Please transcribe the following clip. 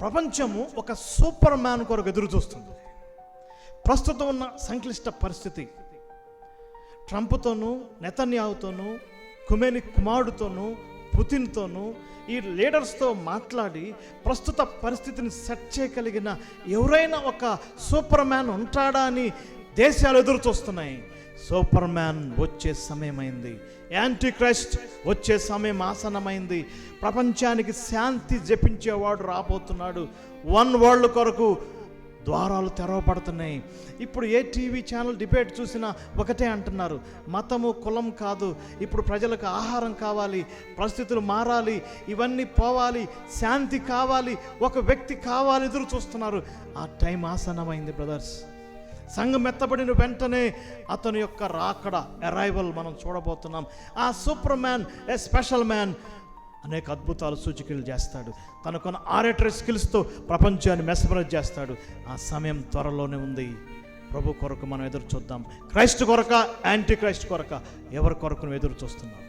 ప్రపంచము ఒక super man కొరకు ఎదురు చూస్తుంది. ప్రస్తుతం ఉన్న సంక్లిష్ట పరిస్థితి, ట్రంప్తోనూ, నెతన్యాహుతోనూ, ఖొమేనీ కుమారుడితోనూ, పుతిన్తోనూ, ఈ లీడర్స్తో మాట్లాడి ప్రస్తుత పరిస్థితిని సెట్ చేయగలిగిన ఎవరైనా ఒక సూపర్ మ్యాన్ ఉంటాడా అని దేశాలు ఎదురు చూస్తున్నాయి. సూపర్ మ్యాన్ వచ్చే సమయమైంది. యాంటీ క్రైస్ట్ వచ్చే సమయం ఆసన్నమైంది. ప్రపంచానికి శాంతి జపించేవాడు రాబోతున్నాడు. వన్ వరల్డ్ కొరకు ద్వారాలు తెరవబడుతున్నాయి. ఇప్పుడు ఏ టీవీ ఛానల్ డిబేట్ చూసినా ఒకటే అంటున్నారు, మతము కులం కాదు, ఇప్పుడు ప్రజలకు ఆహారం కావాలి, పరిస్థితులు మారాలి, ఇవన్నీ పోవాలి, శాంతి కావాలి, ఒక వ్యక్తి కావాలి, ఎదురు చూస్తున్నారు. ఆ టైం ఆసన్నమైంది బ్రదర్స్. సంఘం ఎత్తబడిన వెంటనే అతని యొక్క రాకడ, అరైవల్ మనం చూడబోతున్నాం. ఆ సూపర్ మ్యాన్, ఏ స్పెషల్ మ్యాన్ అనేక అద్భుతాలు, సూచికలు చేస్తాడు. తనకున్న ఆరేటరీ స్కిల్స్తో ప్రపంచాన్ని మెస్మరైజ్ చేస్తాడు. ఆ సమయం త్వరలోనే ఉంది. ప్రభు కొరకు మనం ఎదురు చూద్దాం. క్రైస్ట్ కొరక, యాంటీ క్రైస్ట్ కొరక, ఎవరి కొరకు ఎదురు చూస్తున్నాం?